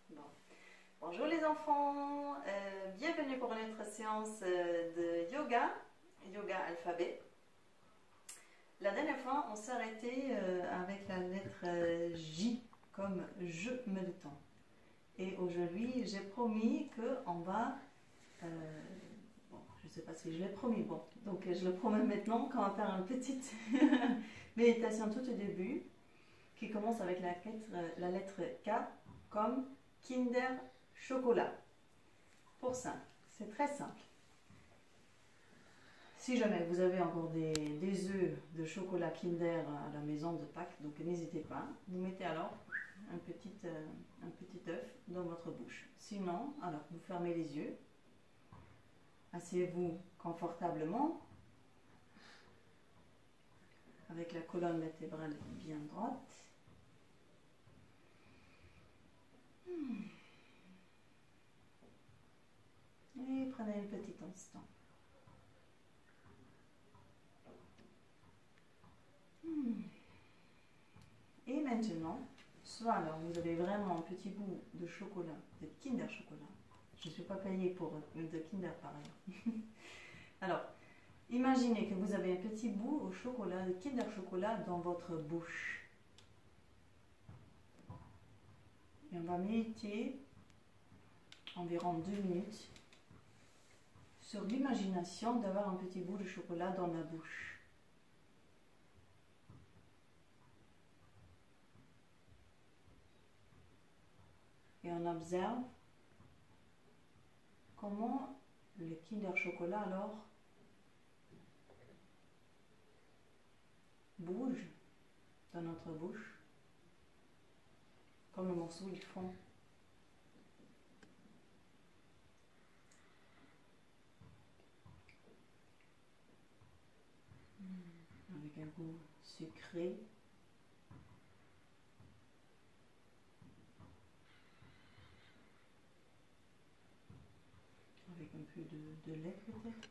Bon. Bonjour les enfants, bienvenue pour notre séance de yoga, yoga alphabet. La dernière fois, on s'est arrêté avec la lettre J, comme je me détends. Et aujourd'hui, j'ai promis qu'on va... bon, je ne sais pas si je l'ai promis, bon. Donc je le promets maintenant qu'on va faire une petite méditation tout au début, qui commence avec la lettre K, comme Kinder Chocolat. Pour ça, c'est très simple. Si jamais vous avez encore des œufs de chocolat Kinder à la maison de Pâques, donc n'hésitez pas. Vous mettez alors un petit œuf dans votre bouche. Sinon, alors vous fermez les yeux. Asseyez-vous confortablement avec la colonne vertébrale bien droite. Et prenez un petit instant. Et maintenant, soit alors vous avez vraiment un petit bout de chocolat, de Kinder Chocolat. Je ne suis pas payée pour de Kinder par ailleurs. Alors, imaginez que vous avez un petit bout au chocolat, de Kinder Chocolat dans votre bouche. Et on va méditer environ 2 minutes sur l'imagination d'avoir un petit bout de chocolat dans la bouche. Et on observe comment le Kinder Chocolat alors bouge dans notre bouche, comme le morceau ils font. Avec un goût sucré. Avec un peu de lait peut-être.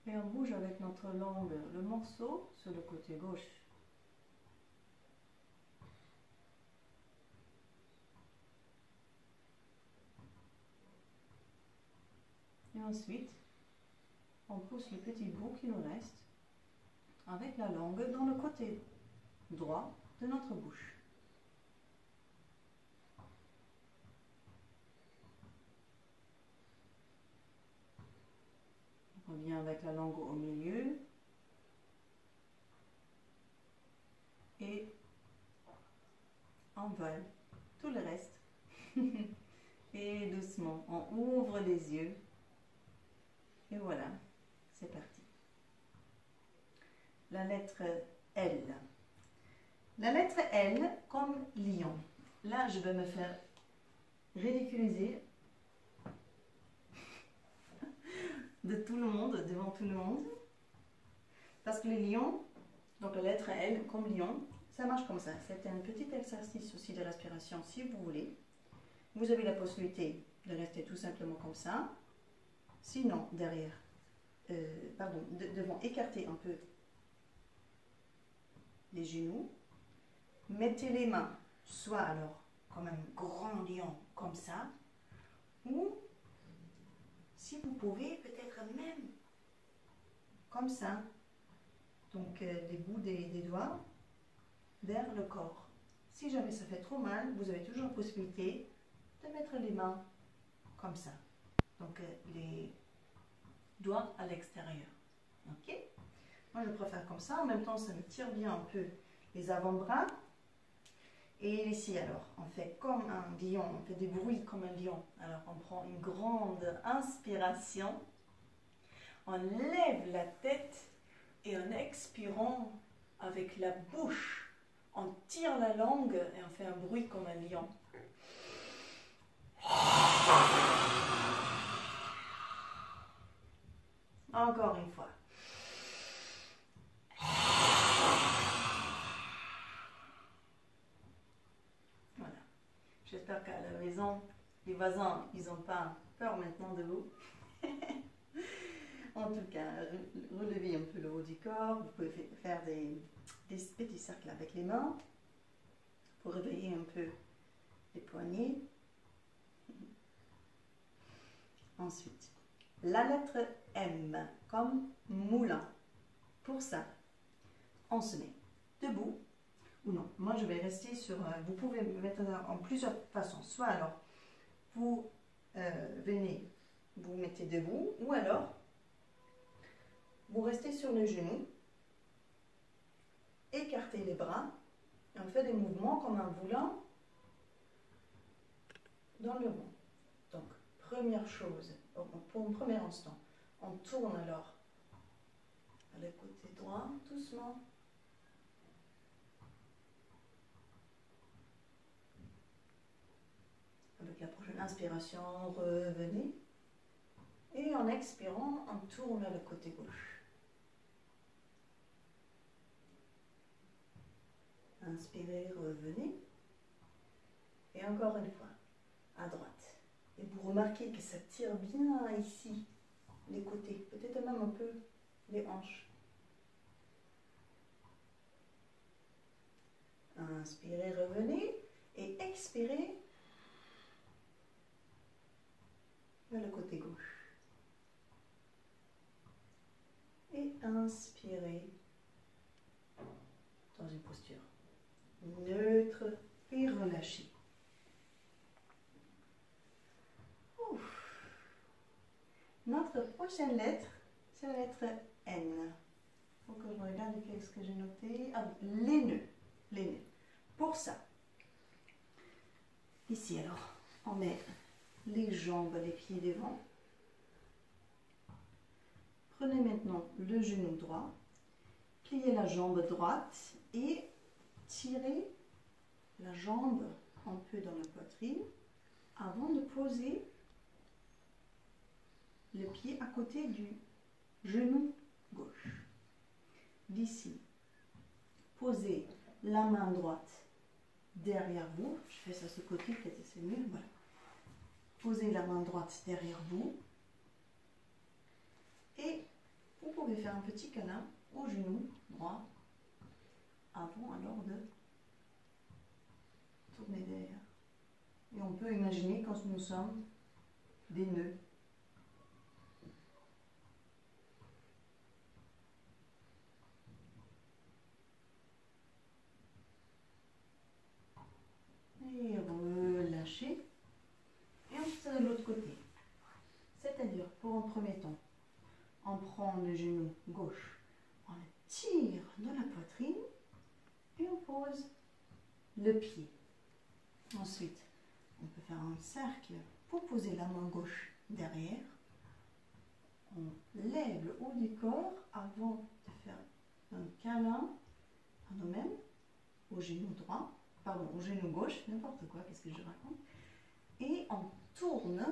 Et on bouge avec notre langue le morceau sur le côté gauche. Et ensuite, on pousse le petit bout qui nous reste avec la langue dans le côté droit de notre bouche. On revient avec la langue au milieu et on vole tout le reste. Et doucement, on ouvre les yeux. Et voilà, c'est parti. La lettre L. La lettre L comme lion. Là, je vais me faire ridiculiser de tout le monde, devant tout le monde. Parce que les lions, donc la lettre L comme lion, ça marche comme ça. C'est un petit exercice aussi de respiration si vous voulez. Vous avez la possibilité de rester tout simplement comme ça. Sinon, derrière, devant, écarter un peu les genoux. Mettez les mains, soit alors comme un grand lion, comme ça, ou si vous pouvez, peut-être même comme ça. Donc, les bouts des doigts vers le corps. Si jamais ça fait trop mal, vous avez toujours la possibilité de mettre les mains comme ça. Donc, les doigts à l'extérieur. Ok? Moi, je préfère comme ça. En même temps, ça me tire bien un peu les avant-bras. Et ici, alors, on fait comme un lion. On fait des bruits comme un lion. Alors, on prend une grande inspiration. On lève la tête et en expirant avec la bouche, on tire la langue et on fait un bruit comme un lion. Encore une fois. Voilà. J'espère qu'à la maison, les voisins, ils n'ont pas peur maintenant de vous. En tout cas, relevez un peu le haut du corps. Vous pouvez faire des petits cercles avec les mains pour réveiller un peu les poignets. Ensuite, la lettre M comme moulin. Pour ça, on se met debout ou non. Moi, je vais rester sur... vous pouvez me mettre en plusieurs façons. Soit alors, vous venez, vous mettez debout ou alors, vous restez sur le genou, écartez les bras et on fait des mouvements comme un moulin dans le vent. Donc, première chose, pour un premier instant, on tourne alors à le côté droit, doucement. Avec la prochaine inspiration, revenez. Et en expirant, on tourne vers le côté gauche. Inspirez, revenez. Et encore une fois, à droite. Et vous remarquez que ça tire bien ici, les côtés, peut-être même un peu les hanches. Inspirez, revenez. Et expirez vers le côté gauche. Et inspirez dans une posture neutre et relâchée. Ouf. Notre prochaine lettre, c'est la lettre N. Il faut que je regarde qu'est-ce que j'ai noté. Ah, les nœuds. Les nœuds. Pour ça, ici alors, on met les jambes, les pieds devant. Prenez maintenant le genou droit, pliez la jambe droite et tirez la jambe un peu dans la poitrine avant de poser le pied à côté du genou gauche. D'ici, posez la main droite derrière vous. Je fais ça de ce côté, peut-être c'est mieux. Voilà. Posez la main droite derrière vous. Et vous pouvez faire un petit câlin au genou droit avant alors de tourner derrière. Et on peut imaginer quand nous sommes des nœuds. Et relâchez. Et on fait de l'autre côté. C'est-à-dire, pour un premier temps, on prend le genou gauche, on le tire dans la poitrine et on pose le pied. Ensuite, on peut faire un cercle pour poser la main gauche derrière. On lève le haut du corps avant de faire un câlin à nous-mêmes, au genou droit, pardon, au genou gauche, n'importe quoi, qu'est-ce que je raconte. Et on tourne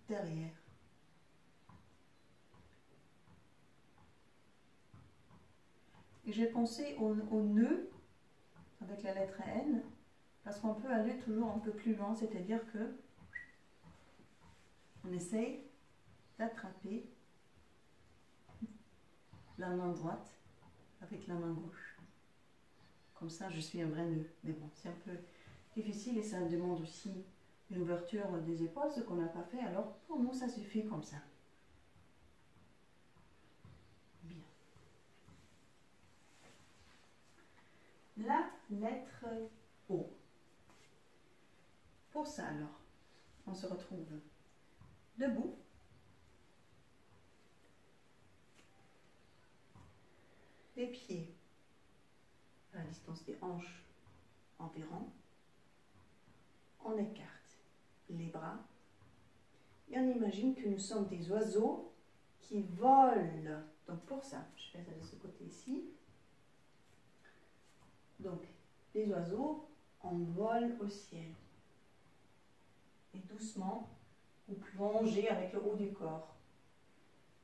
derrière. Et j'ai pensé au nœud avec la lettre N, parce qu'on peut aller toujours un peu plus loin, c'est-à-dire que on essaye d'attraper la main droite avec la main gauche. Comme ça, je suis un vrai nœud. Mais bon, c'est un peu difficile et ça demande aussi une ouverture des épaules, ce qu'on n'a pas fait. Alors, pour nous, ça suffit comme ça. Bien. La lettre O. Pour ça, alors, on se retrouve debout. Les pieds à la distance des hanches environ. On écarte les bras et on imagine que nous sommes des oiseaux qui volent. Donc pour ça, je fais ça de ce côté ici. Donc les oiseaux, on vole au ciel. Et doucement, vous plongez avec le haut du corps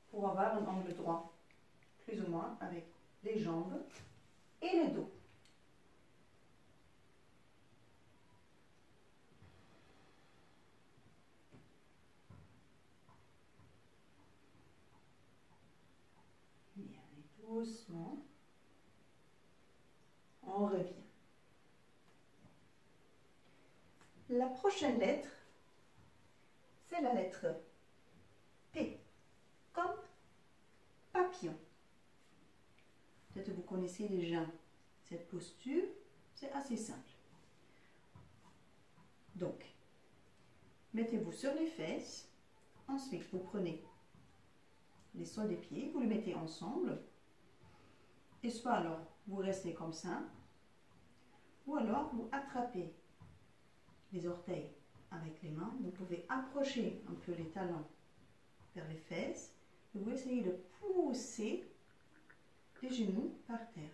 pour avoir un angle droit, plus ou moins avec les jambes et le dos. Bien, et doucement, on revient. La prochaine lettre, c'est la lettre P, comme papillon. Peut-être que vous connaissez déjà cette posture, c'est assez simple. Donc, mettez-vous sur les fesses, ensuite vous prenez les soles des pieds, vous les mettez ensemble, et soit alors vous restez comme ça, ou alors vous attrapez les orteils avec les mains, vous pouvez approcher un peu les talons vers les fesses, et vous essayez de pousser les genoux par terre.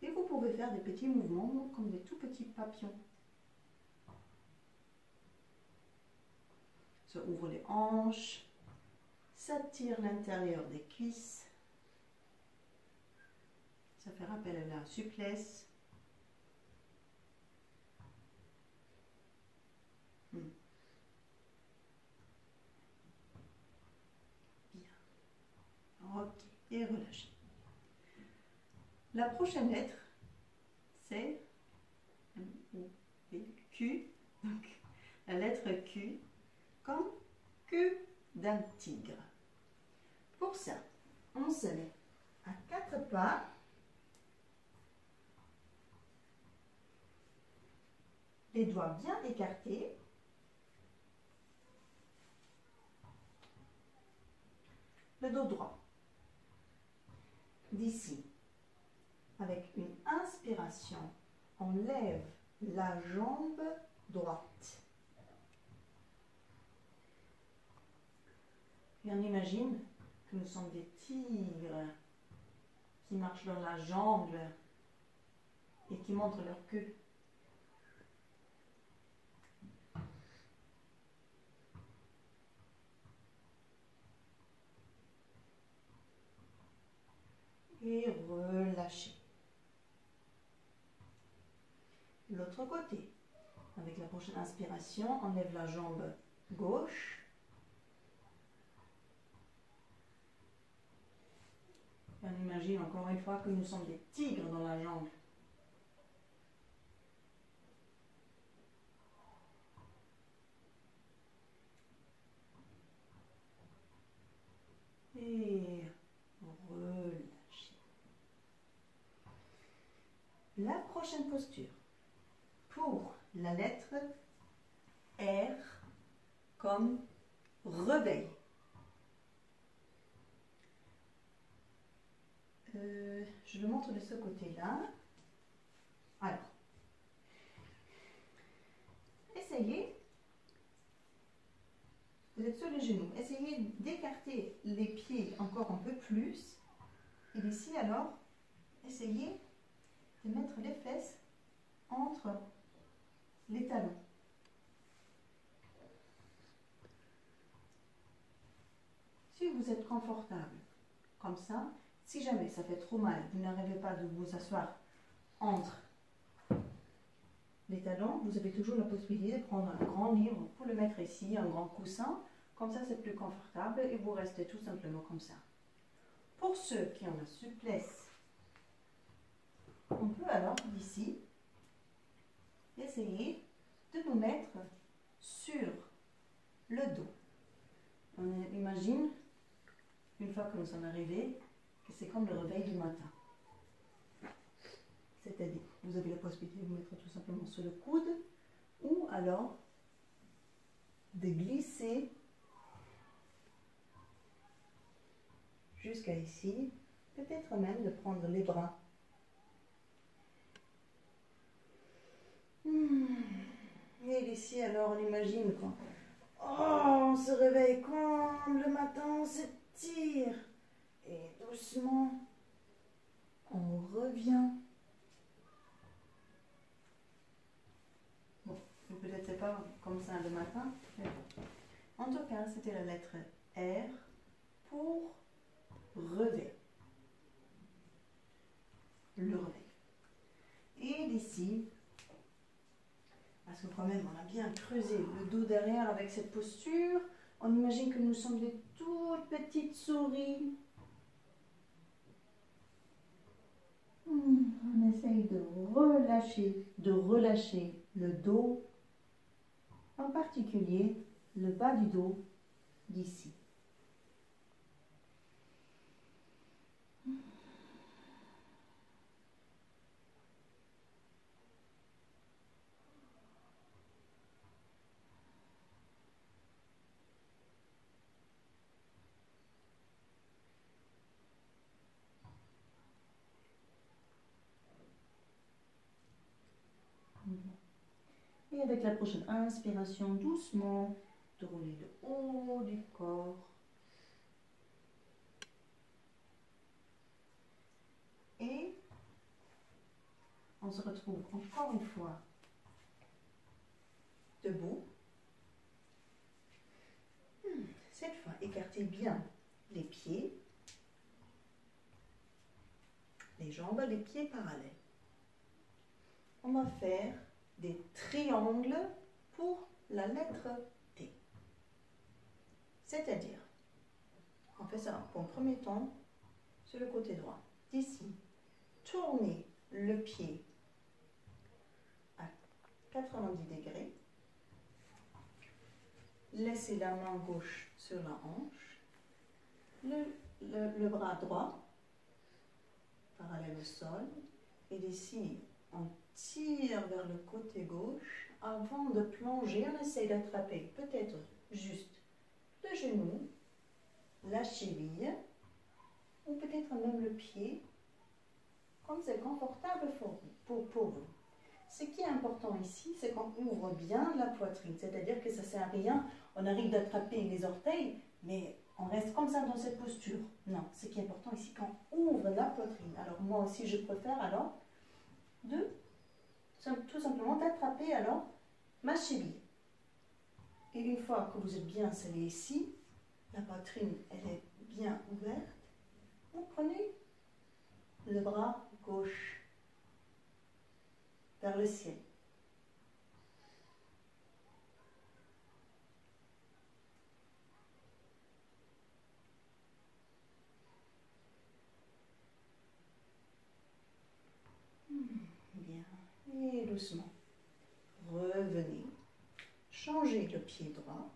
Et vous pouvez faire des petits mouvements comme des tout petits papillons. Ça ouvre les hanches, ça tire l'intérieur des cuisses, ça fait appel à la souplesse. Bien. Ok, et relâchez. La prochaine lettre, c'est Q, donc la lettre Q, comme queue d'un tigre. Pour ça, on se met à 4 pas, les doigts bien écartés, le dos droit. D'ici, avec une inspiration, on lève la jambe droite. Et on imagine que nous sommes des tigres qui marchent dans la jungle et qui montrent leur queue. Et relâchez. L'autre côté. Avec la prochaine inspiration, on lève la jambe gauche. Et on imagine encore une fois que nous sommes des tigres dans la jambe. Et relâchez. La prochaine posture. Pour la lettre R comme réveil. Je le montre de ce côté-là. Alors, essayez, vous êtes sur les genoux, essayez d'écarter les pieds encore un peu plus. Et d'ici alors, essayez de mettre les fesses entre les talons. Si vous êtes confortable comme ça, si jamais ça fait trop mal, vous n'arrivez pas de vous asseoir entre les talons, vous avez toujours la possibilité de prendre un grand livre pour le mettre ici, un grand coussin. Comme ça, c'est plus confortable et vous restez tout simplement comme ça. Pour ceux qui ont la souplesse, on peut alors d'ici essayer de nous mettre sur le dos. On imagine, une fois que nous sommes arrivés, que c'est comme le réveil du matin. C'est-à-dire, vous avez la possibilité de vous mettre tout simplement sur le coude ou alors de glisser jusqu'à ici, peut-être même de prendre les bras. Et ici, alors, on imagine quoi. Oh, on se réveille comme le matin, on s'étire. Et doucement, on revient. Bon, peut-être c'est pas comme ça le matin, mais bon. En tout cas, c'était la lettre R pour réveil. Le réveil. Et d'ici, parce que quand même, on a bien creusé le dos derrière avec cette posture. On imagine que nous sommes des toutes petites souris. de relâcher le dos, en particulier le bas du dos d'ici. Et avec la prochaine inspiration, doucement, de rouler le haut du corps. Et on se retrouve encore une fois debout. Cette fois, écartez bien les pieds, les jambes, les pieds parallèles. On va faire des triangles pour la lettre T. C'est-à-dire, on fait ça en premier temps sur le côté droit. D'ici, tournez le pied à 90 degrés. Laissez la main gauche sur la hanche. Le bras droit parallèle au sol. Et d'ici, on tire vers le côté gauche. Avant de plonger, on essaie d'attraper peut-être juste le genou, la cheville, ou peut-être même le pied, comme c'est confortable pour vous. Ce qui est important ici, c'est qu'on ouvre bien la poitrine, c'est-à-dire que ça ne sert à rien, on arrive d'attraper les orteils, mais on reste comme ça dans cette posture. Non, ce qui est important ici, qu'on ouvre la poitrine. Alors moi aussi, je préfère alors tout simplement d'attraper alors ma cheville. Et une fois que vous êtes bien installé ici, la poitrine elle est bien ouverte, vous prenez le bras gauche vers le ciel. Bien. Et doucement, revenez. Changez le pied droit.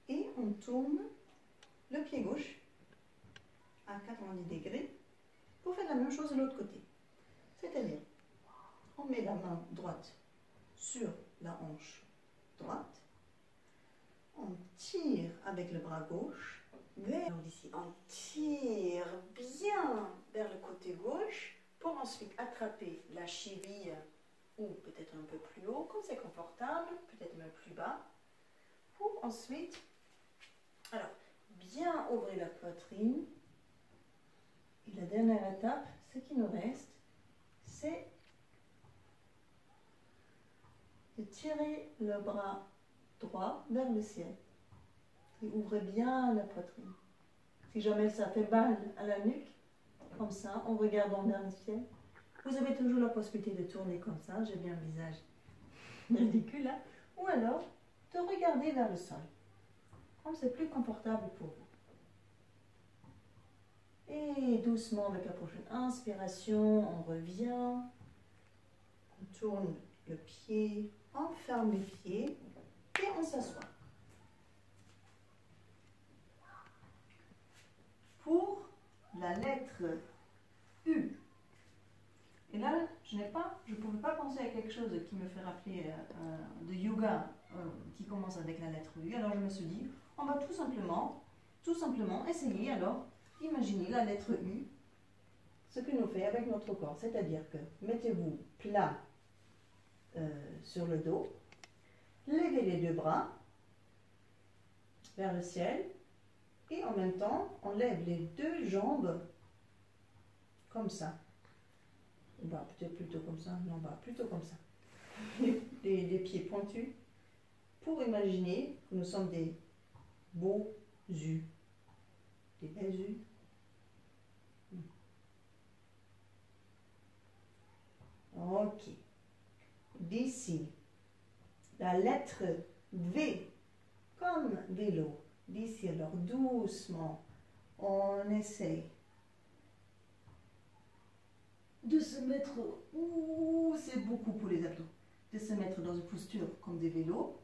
Et on tourne le pied gauche à 90 degrés pour faire la même chose de l'autre côté. C'est-à-dire, on met la main droite sur la hanche droite. On tire avec le bras gauche vers ici. On tire bien vers le côté gauche pour ensuite attraper la cheville ou peut-être un peu plus haut, comme c'est confortable, peut-être même plus bas, pour ensuite, alors, bien ouvrir la poitrine. Et la dernière étape, ce qui nous reste, c'est de tirer le bras droit vers le ciel. Et ouvrez bien la poitrine. Si jamais ça fait mal à la nuque, comme ça, en regardant vers le ciel, vous avez toujours la possibilité de tourner comme ça. J'ai bien un visage ridicule là. Ou alors, de regarder vers le sol. Comme c'est plus confortable pour vous. Et doucement, avec la prochaine inspiration, on revient. On tourne le pied, on ferme les pieds et on s'assoit. Pour la lettre U. Et là, je ne pouvais pas penser à quelque chose qui me fait rappeler de yoga qui commence avec la lettre U. Alors je me suis dit, on va tout simplement essayer alors d'imaginer la lettre U, ce que nous fait avec notre corps. C'est-à-dire que mettez-vous plat sur le dos, levez les deux bras vers le ciel et en même temps, on lève les deux jambes comme ça. Bah, peut-être plutôt comme ça, non, bah, plutôt comme ça. Les pieds pointus, pour imaginer que nous sommes des beaux us, des belles us. Ok. D'ici, la lettre V, comme vélo. D'ici, alors doucement, on essaie de se mettre, ouh, c'est beaucoup pour les abdos, de se mettre dans une posture comme des vélos.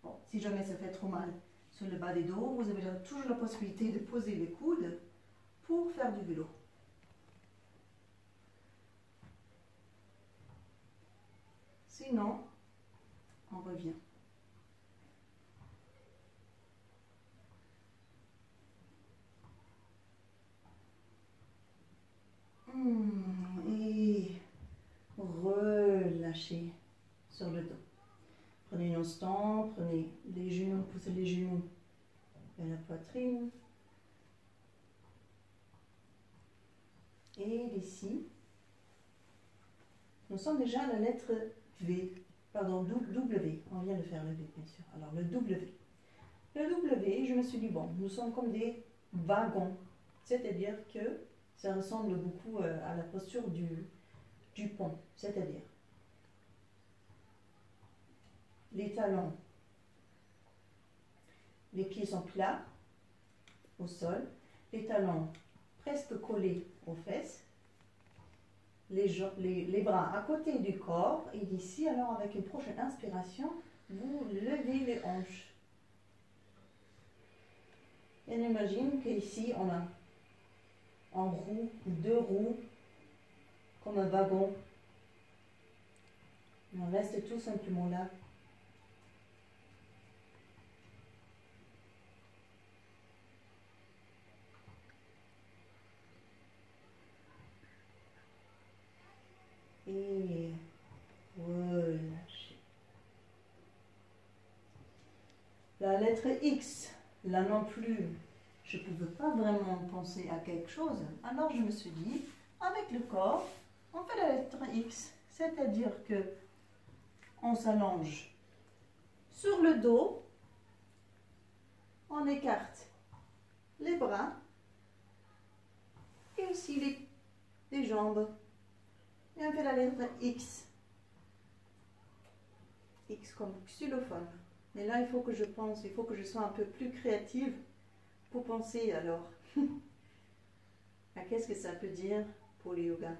Bon, si jamais ça fait trop mal sur le bas des dos, vous avez toujours la possibilité de poser les coudes pour faire du vélo. Sinon, on revient. Et relâchez sur le dos. Prenez un instant, prenez les genoux, poussez les genoux vers la poitrine. Et ici, nous sommes déjà à la lettre V, pardon, W. On vient de faire le V, bien sûr. Alors, le W. Le W, je me suis dit, bon, nous sommes comme des wagons. C'est-à-dire que ça ressemble beaucoup à la posture du pont. C'est-à-dire, les talons, les pieds sont plats au sol, les talons presque collés aux fesses, les bras à côté du corps, et d'ici, alors avec une prochaine inspiration, vous levez les hanches. Et on imagine qu'ici, on a en roue, deux roues, comme un wagon. On reste tout simplement là. Et relâchez. La lettre X, là non plus, je ne pouvais pas vraiment penser à quelque chose. Alors je me suis dit, avec le corps, on fait la lettre X. C'est-à-dire que on s'allonge sur le dos, on écarte les bras et aussi les jambes. Et on fait la lettre X. X comme xylophone. Mais là, il faut que je pense, il faut que je sois un peu plus créative pour penser alors à qu'est-ce que ça peut dire pour le yoga.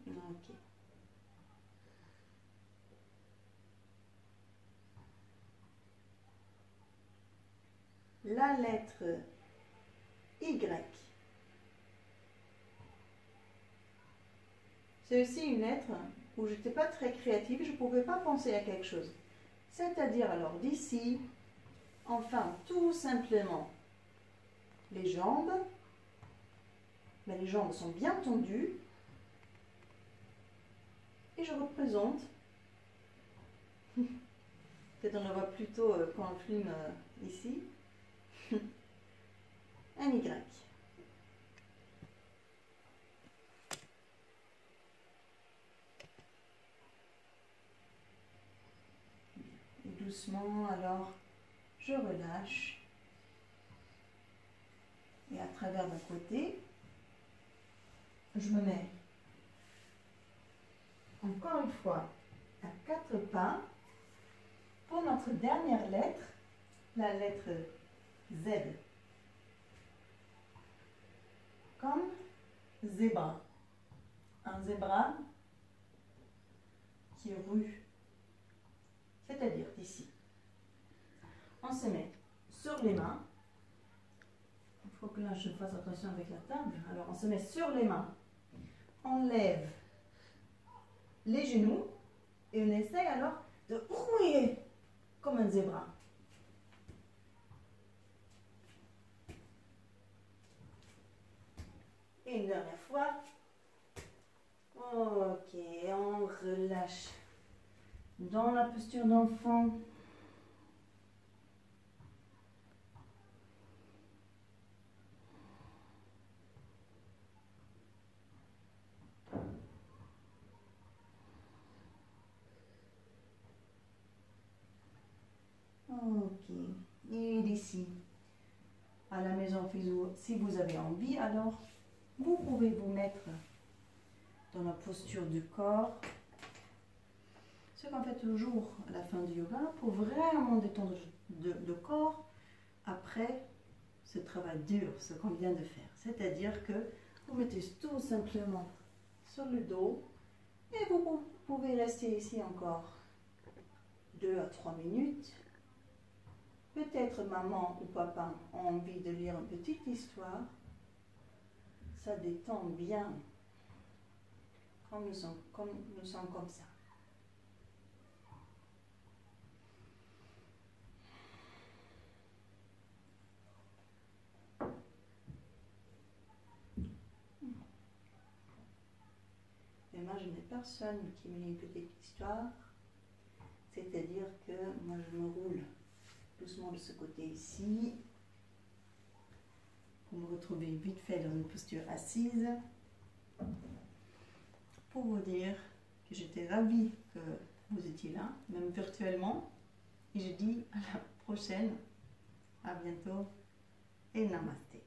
Ok. La lettre Y. C'est aussi une lettre où je n'étais pas très créative, je ne pouvais pas penser à quelque chose. C'est-à-dire alors d'ici, enfin tout simplement les jambes, mais les jambes sont bien tendues, et je représente, peut-être on le voit plutôt quand on filme ici, un Y. Et doucement, alors, je relâche. Et à travers mon côté, je me mets encore une fois à 4 pas pour notre dernière lettre, la lettre Z. Comme zébra. Un zébra qui est rue. C'est-à-dire d'ici. On se met sur les mains. Il faut que là je fasse attention avec la table. Alors on se met sur les mains. On lève les genoux et on essaye alors de rouiller comme un zébra. Et une dernière fois. Ok, on relâche dans la posture d'enfant. Ok, et d'ici, à la maison physio, si vous avez envie, alors vous pouvez vous mettre dans la posture du corps. Ce qu'on fait toujours à la fin du yoga pour vraiment détendre le corps après ce travail dur, ce qu'on vient de faire. C'est-à-dire que vous mettez tout simplement sur le dos et vous pouvez rester ici encore 2 à 3 minutes. Peut-être maman ou papa ont envie de lire une petite histoire. Ça détend bien quand nous sommes comme ça. Et moi, je n'ai personne qui me lit une petite histoire. C'est-à-dire que moi, je me roule doucement de ce côté ici, pour me retrouver vite fait dans une posture assise, pour vous dire que j'étais ravie que vous étiez là, même virtuellement, et je dis à la prochaine, à bientôt et namasté.